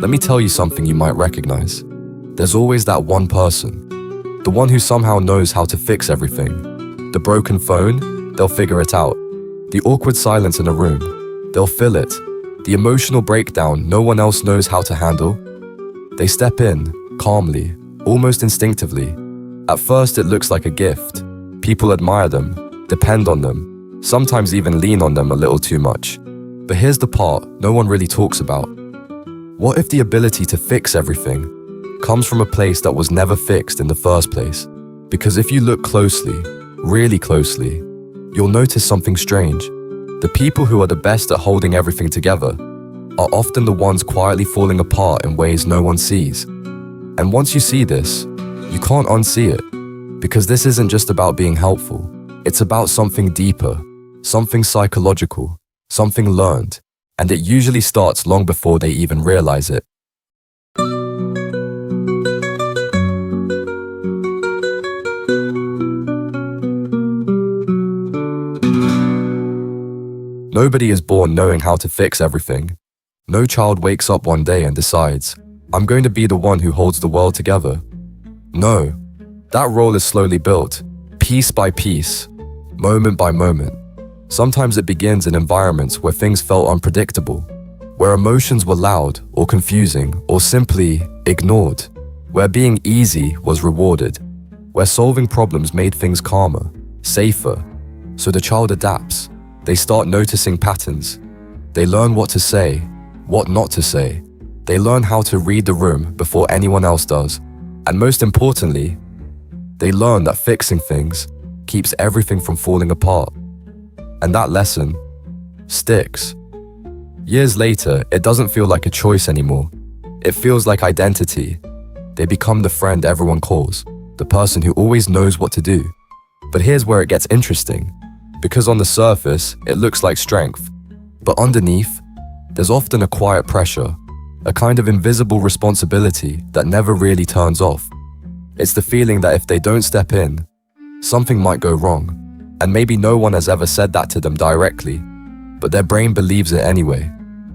Let me tell you something you might recognize. There's always that one person. The one who somehow knows how to fix everything. The broken phone, they'll figure it out. The awkward silence in a room, they'll fill it. The emotional breakdown no one else knows how to handle. They step in, calmly, almost instinctively. At first it looks like a gift. People admire them, depend on them, sometimes even lean on them a little too much. But here's the part no one really talks about. What if the ability to fix everything comes from a place that was never fixed in the first place? Because if you look closely, really closely, you'll notice something strange. The people who are the best at holding everything together are often the ones quietly falling apart in ways no one sees. And once you see this, you can't unsee it. Because this isn't just about being helpful. It's about something deeper, something psychological, something learned. And it usually starts long before they even realize it. Nobody is born knowing how to fix everything. No child wakes up one day and decides, I'm going to be the one who holds the world together. No, that role is slowly built, piece by piece, moment by moment. Sometimes it begins in environments where things felt unpredictable, where emotions were loud or confusing or simply ignored, where being easy was rewarded, where solving problems made things calmer, safer. So the child adapts. They start noticing patterns. They learn what to say, what not to say. They learn how to read the room before anyone else does. And most importantly, they learn that fixing things keeps everything from falling apart. And that lesson sticks. Years later, it doesn't feel like a choice anymore. It feels like identity. They become the friend everyone calls, the person who always knows what to do. But here's where it gets interesting. Because on the surface, it looks like strength. But underneath, there's often a quiet pressure, a kind of invisible responsibility that never really turns off. It's the feeling that if they don't step in, something might go wrong. And maybe no one has ever said that to them directly, but their brain believes it anyway.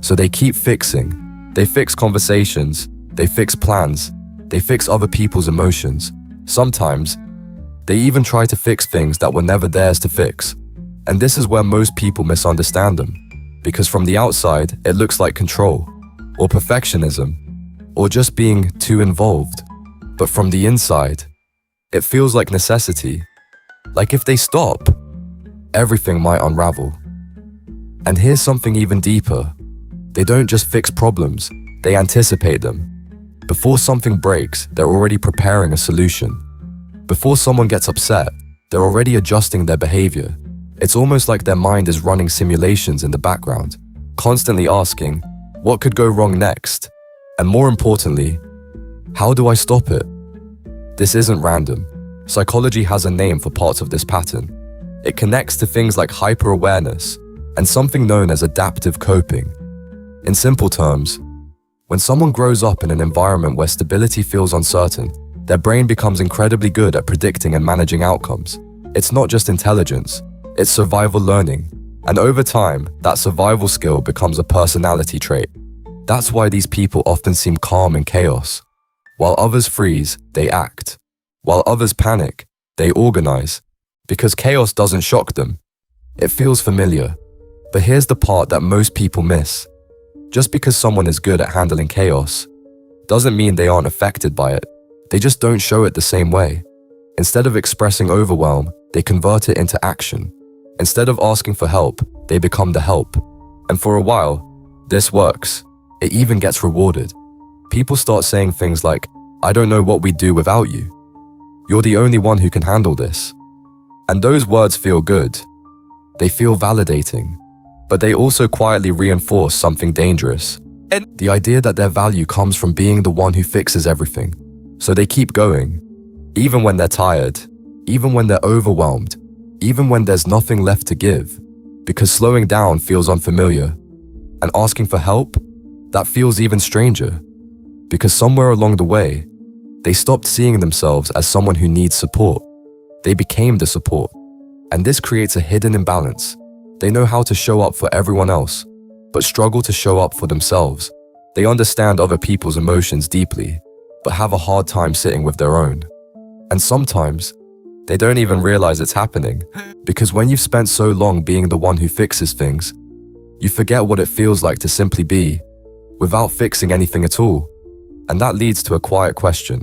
So they keep fixing. They fix conversations, they fix plans, they fix other people's emotions. Sometimes, they even try to fix things that were never theirs to fix. And this is where most people misunderstand them. Because from the outside, it looks like control, or perfectionism, or just being too involved. But from the inside, it feels like necessity. Like if they stop, everything might unravel. And here's something even deeper. They don't just fix problems, they anticipate them. Before something breaks, they're already preparing a solution. Before someone gets upset, they're already adjusting their behavior. It's almost like their mind is running simulations in the background, constantly asking, what could go wrong next? And more importantly, how do I stop it? This isn't random. Psychology has a name for parts of this pattern. It connects to things like hyper-awareness and something known as adaptive coping. In simple terms, when someone grows up in an environment where stability feels uncertain, their brain becomes incredibly good at predicting and managing outcomes. It's not just intelligence, it's survival learning. And over time, that survival skill becomes a personality trait. That's why these people often seem calm in chaos. While others freeze, they act. While others panic, they organize. Because chaos doesn't shock them. It feels familiar. But here's the part that most people miss. Just because someone is good at handling chaos doesn't mean they aren't affected by it. They just don't show it the same way. Instead of expressing overwhelm, they convert it into action. Instead of asking for help, they become the help. And for a while, this works. It even gets rewarded. People start saying things like, I don't know what we'd do without you. You're the only one who can handle this. And those words feel good. They feel validating. But they also quietly reinforce something dangerous. And the idea that their value comes from being the one who fixes everything. So they keep going. Even when they're tired. Even when they're overwhelmed. Even when there's nothing left to give. Because slowing down feels unfamiliar. And asking for help, that feels even stranger. Because somewhere along the way, they stopped seeing themselves as someone who needs support. They became the support. And this creates a hidden imbalance. They know how to show up for everyone else, but struggle to show up for themselves. They understand other people's emotions deeply, but have a hard time sitting with their own. And sometimes, they don't even realize it's happening, because when you've spent so long being the one who fixes things, you forget what it feels like to simply be, without fixing anything at all. And that leads to a quiet question,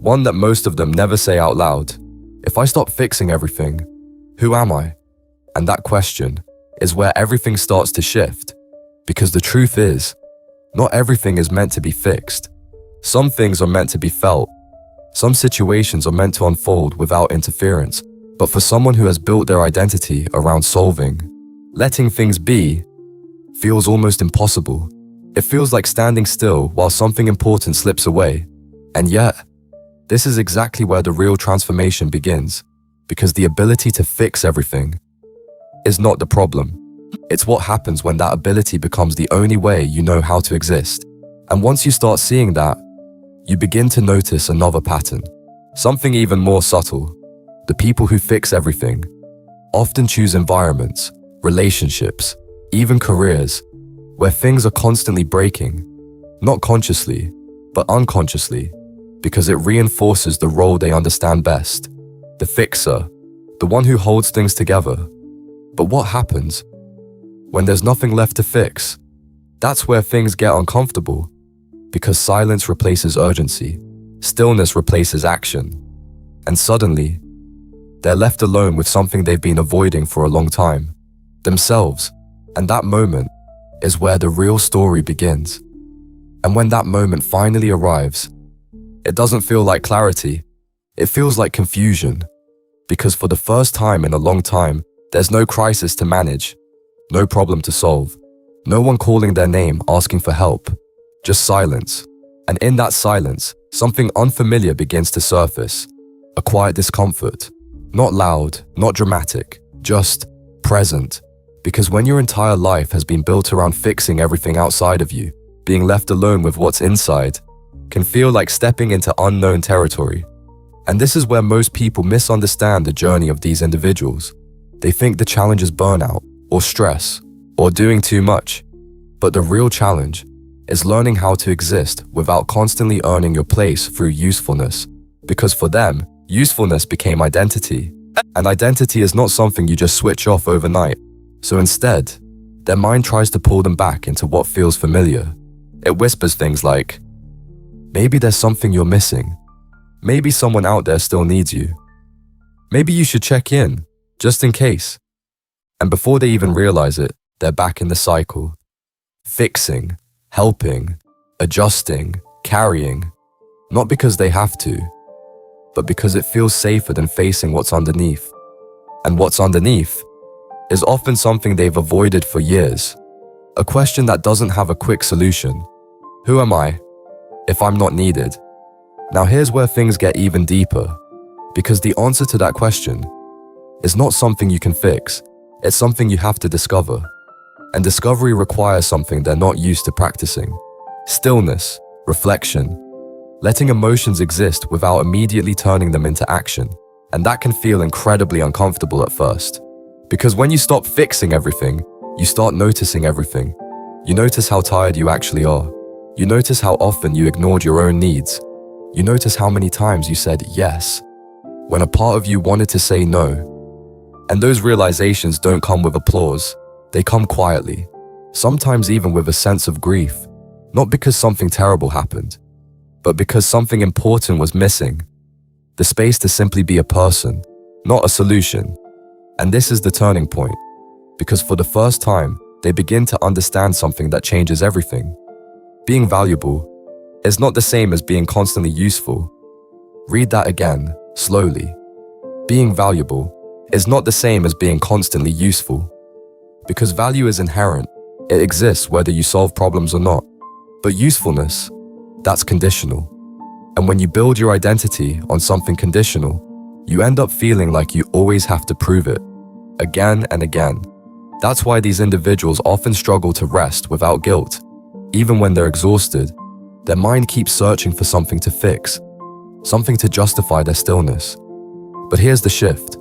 one that most of them never say out loud. If I stop fixing everything, who am I? And that question is where everything starts to shift, because the truth is, not everything is meant to be fixed. Some things are meant to be felt. Some situations are meant to unfold without interference. But for someone who has built their identity around solving, letting things be feels almost impossible. It feels like standing still while something important slips away. And yet, this is exactly where the real transformation begins, because the ability to fix everything is not the problem. It's what happens when that ability becomes the only way you know how to exist. And once you start seeing that, you begin to notice another pattern, something even more subtle. The people who fix everything often choose environments, relationships, even careers, where things are constantly breaking, not consciously, but unconsciously, because it reinforces the role they understand best, the fixer, the one who holds things together. But what happens when there's nothing left to fix? That's where things get uncomfortable, because silence replaces urgency, stillness replaces action, and suddenly, they're left alone with something they've been avoiding for a long time, themselves. And that moment is where the real story begins. And when that moment finally arrives, it doesn't feel like clarity, it feels like confusion, because for the first time in a long time, there's no crisis to manage, no problem to solve, no one calling their name asking for help, just silence. And in that silence, something unfamiliar begins to surface, a quiet discomfort, not loud, not dramatic, just present. Because when your entire life has been built around fixing everything outside of you, being left alone with what's inside can feel like stepping into unknown territory. And this is where most people misunderstand the journey of these individuals. They think the challenge is burnout, or stress, or doing too much. But the real challenge is learning how to exist without constantly earning your place through usefulness. Because for them, usefulness became identity. And identity is not something you just switch off overnight. So instead, their mind tries to pull them back into what feels familiar. It whispers things like, maybe there's something you're missing. Maybe someone out there still needs you. Maybe you should check in, just in case. And before they even realize it, they're back in the cycle. Fixing, helping, adjusting, carrying. Not because they have to, but because it feels safer than facing what's underneath. And what's underneath is often something they've avoided for years. A question that doesn't have a quick solution. Who am I if I'm not needed? Now here's where things get even deeper, because the answer to that question is not something you can fix, it's something you have to discover. And discovery requires something they're not used to practicing. Stillness, reflection, letting emotions exist without immediately turning them into action. And that can feel incredibly uncomfortable at first. Because when you stop fixing everything, you start noticing everything. You notice how tired you actually are. You notice how often you ignored your own needs. You notice how many times you said yes, when a part of you wanted to say no. And those realizations don't come with applause. They come quietly, sometimes even with a sense of grief. Not because something terrible happened, but because something important was missing. The space to simply be a person, not a solution. And this is the turning point, because for the first time, they begin to understand something that changes everything. Being valuable is not the same as being constantly useful. Read that again, slowly. Being valuable is not the same as being constantly useful. Because value is inherent, it exists whether you solve problems or not. But usefulness, that's conditional. And when you build your identity on something conditional, you end up feeling like you always have to prove it, again and again. That's why these individuals often struggle to rest without guilt. Even when they're exhausted, their mind keeps searching for something to fix, something to justify their stillness. But here's the shift.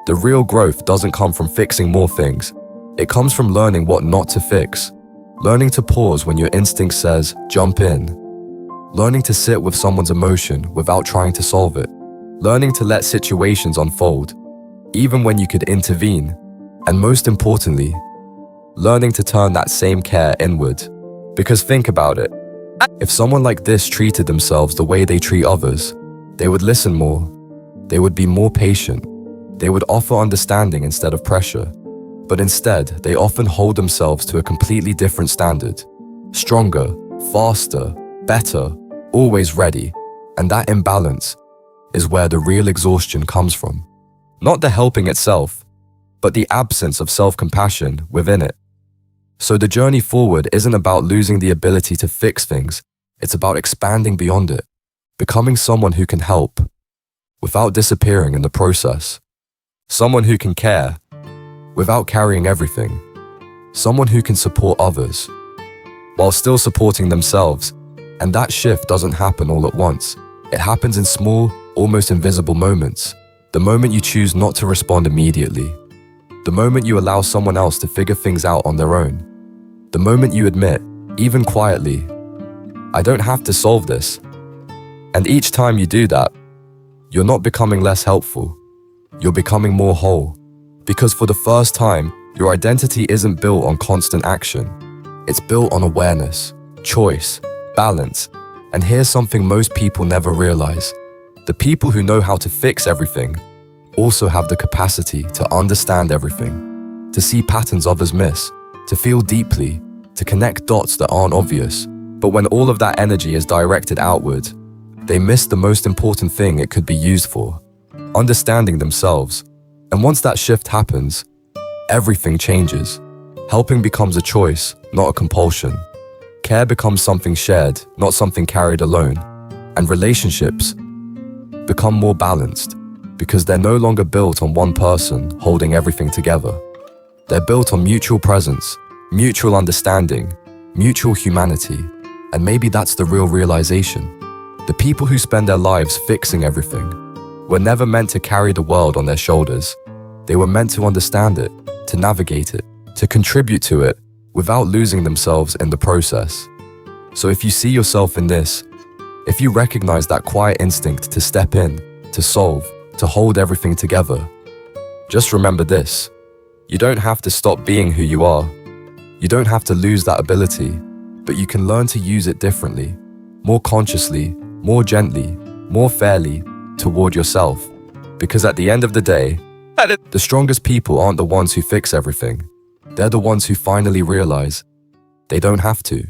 The real growth doesn't come from fixing more things. It comes from learning what not to fix. learning to pause when your instinct says, jump in, learning to sit with someone's emotion without trying to solve it, learning to let situations unfold, even when you could intervene, and most importantly, learning to turn that same care inward. Because think about it, if someone like this treated themselves the way they treat others, they would listen more, they would be more patient, they would offer understanding instead of pressure. But instead, they often hold themselves to a completely different standard. Stronger, faster, better, always ready. And that imbalance is where the real exhaustion comes from. Not the helping itself, but the absence of self-compassion within it. So the journey forward isn't about losing the ability to fix things, it's about expanding beyond it, becoming someone who can help, without disappearing in the process. Someone who can care, without carrying everything. Someone who can support others, while still supporting themselves. And that shift doesn't happen all at once. It happens in small, almost invisible moments. The moment you choose not to respond immediately. The moment you allow someone else to figure things out on their own. The moment you admit, even quietly, I don't have to solve this. And each time you do that, you're not becoming less helpful. You're becoming more whole. Because for the first time, your identity isn't built on constant action. It's built on awareness, choice, balance. And here's something most people never realize. The people who know how to fix everything also have the capacity to understand everything, to see patterns others miss, to feel deeply, to connect dots that aren't obvious. But when all of that energy is directed outward, they miss the most important thing it could be used for, understanding themselves. And once that shift happens, everything changes. Helping becomes a choice, not a compulsion. Care becomes something shared, not something carried alone. And relationships become more balanced because they're no longer built on one person holding everything together. They're built on mutual presence, mutual understanding, mutual humanity. And maybe that's the real realization. The people who spend their lives fixing everything were never meant to carry the world on their shoulders. They were meant to understand it, to navigate it, to contribute to it without losing themselves in the process. So if you see yourself in this, if you recognize that quiet instinct to step in, to solve, to hold everything together, just remember this. You don't have to stop being who you are. You don't have to lose that ability, but you can learn to use it differently, more consciously, more gently, more fairly toward yourself. Because at the end of the day, the strongest people aren't the ones who fix everything. They're the ones who finally realize they don't have to.